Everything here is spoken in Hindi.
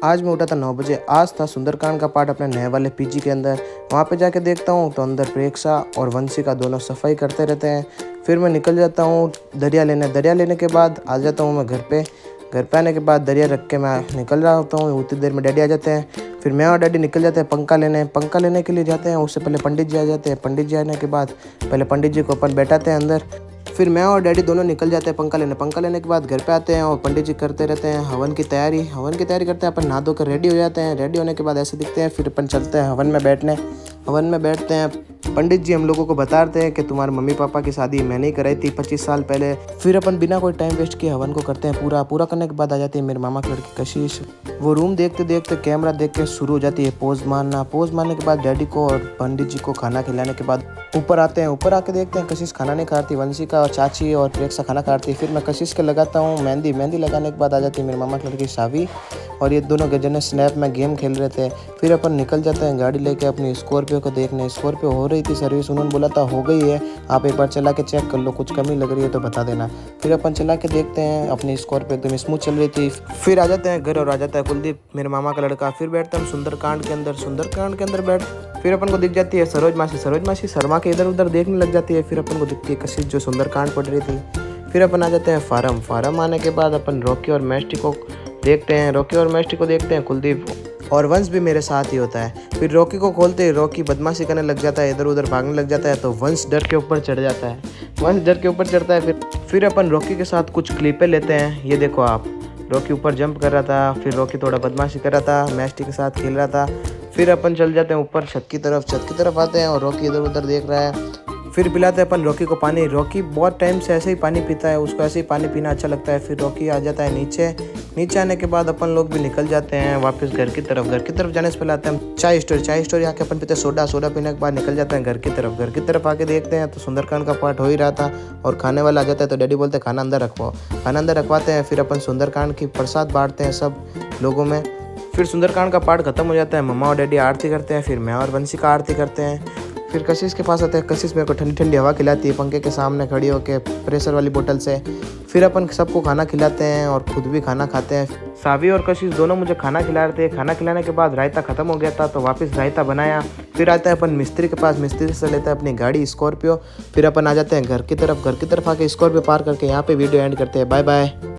आज मैं उठा था 9 बजे। आज था सुंदरकांड का पाठ अपने नए वाले पीजी के अंदर। वहाँ पे जाके देखता हूँ तो अंदर प्रेक्षा और वंशिका दोनों सफाई करते रहते हैं। फिर मैं निकल जाता हूँ दरिया लेने। दरिया लेने के बाद आ जाता हूँ मैं घर पे। घर पे आने के बाद दरिया रख के मैं निकल रहा होता हूँ। उतनी देर में डैडी आ जाते हैं। फिर मैं और डैडी निकल जाते हैं पंखा लेने। पंखा लेने के लिए जाते हैं, उससे पहले पंडित जी आ जाते हैं। पंडित जी आने के बाद पहले पंडित जी को अपन बैठाते हैं अंदर। फिर मैं और डैडी दोनों निकल जाते हैं पंखा लेने। पंखा लेने के बाद घर पे आते हैं और पंडित जी करते रहते हैं हवन की तैयारी। हवन की तैयारी करते हैं, अपन नहा धोकर रेडी हो जाते हैं। रेडी होने के बाद ऐसे दिखते हैं। फिर अपन चलते हैं हवन में बैठने। हवन में बैठते हैं। पंडित जी हम लोगों को बताते हैं कि तुम्हारे मम्मी पापा की शादी मैंने ही कराई थी 25 साल पहले। फिर अपन बिना कोई टाइम वेस्ट किए हवन को करते हैं पूरा करने के बाद आ जाती है मेरे मामा की लड़की कशिश। वो रूम देखते देखते कैमरा देख के शुरू हो जाती है पोज मारना। पोज मारने के बाद डैडी को और पंडित जी को खाना खिलाने के बाद ऊपर आते हैं। ऊपर आके देखते हैं कशिश खाना नहीं खाती, वंशिका और चाची और प्रेक्षा खाना खाती है। फिर मैं कशिश के लगाता हूँ मेहंदी। मेहंदी लगाने के बाद आ जाती है मेरे मामा की लड़की सावी और ये दोनों जने स्नैप में गेम खेल रहे थे। फिर अपन निकल जाते हैं गाड़ी लेके अपनी स्कॉर्पियो को देखने। स्कॉर्पियो हो रही थी सर्विस, उन्होंने बोला था हो गई है, आप एक बार चला के चेक कर लो, कुछ कमी लग रही है तो बता देना। फिर अपन चला के देखते हैं, अपनी स्कॉर्पियो एकदम स्मूथ चल रही थी। फिर आ जाते हैं घर और आ जाता है कुलदीप मेरे मामा का लड़का। फिर बैठते हैं सुंदरकांड के अंदर। सुंदरकांड के अंदर बैठ फिर अपन को दिख जाती है सरोज मासी। सरोज मासी शर्मा के इधर उधर देखने लग जाती है। फिर अपन को दिखती है कशिश जो सुंदरकांड पढ़ रही थी। फिर अपन आ जाते हैं फार्म। फार्म आने के बाद अपन रॉकी और मैस्टी को देखते हैं। रॉकी और मैस्टी को देखते हैं कुलदीप और वंश भी मेरे साथ ही होता है। फिर रॉकी को खोलते ही रॉकी बदमाशी करने लग जाता है, इधर उधर भागने लग जाता है तो वंश डर के ऊपर चढ़ जाता है। वंश डर के ऊपर चढ़ता है। फिर अपन रॉकी के साथ कुछ क्लिपें लेते हैं। ये देखो आप, रॉकी ऊपर जंप कर रहा था, फिर रॉकी थोड़ा बदमाशी कर रहा था, मैस्टी के साथ खेल रहा था। फिर अपन चल जाते हैं ऊपर छत की तरफ। छत की तरफ आते हैं और रॉकी इधर उधर देख रहा है। फिर पिलाते हैं अपन रॉकी को पानी। रॉकी बहुत टाइम से ऐसे ही पानी पीता है, उसको ऐसे ही पानी पीना अच्छा लगता है। फिर रॉकी आ जाता है नीचे। नीचे आने के बाद अपन लोग भी निकल जाते हैं वापस घर की तरफ। घर की तरफ जाने से पहले आते हैं चाय स्टोर। चाय स्टोर आके अपन पीते सोडा। सोडा पीने के बाद निकल जाते हैं घर की तरफ। घर की तरफ आके देखते हैं तो सुंदरकांड का पाठ हो ही रहा था और खाने वाला आ जाता है तो डैडी बोलते हैं खाना अंदर रखवाओ। खाना अंदर रखवाते हैं। फिर अपन सुंदरकांड की प्रसाद बांटते हैं सब लोगों में। फिर सुंदरकांड का पाठ खत्म हो जाता है। मम्मा और डैडी आरती करते हैं। फिर मैं और वंशिका आरती करते हैं। फिर कशिश के पास आते हैं। कशिश मेरे को ठंडी ठंडी हवा खिलाती है पंखे के सामने खड़ी होकर प्रेशर वाली बोतल से। फिर अपन सबको खाना खिलाते हैं और खुद भी खाना खाते हैं। सावी और कशिश दोनों मुझे खाना खिला रहे थे। खाना खिलाने के बाद रायता खत्म हो गया था तो वापस रायता बनाया। फिर आता है अपन मिस्त्री के पास। मिस्त्री से लेता है अपनी गाड़ी स्कॉर्पियो। फिर अपन आ जाते हैं घर की तरफ। घर की तरफ आके स्कॉर्पियो पार करके यहाँ पे वीडियो एंड करते हैं। Bye bye.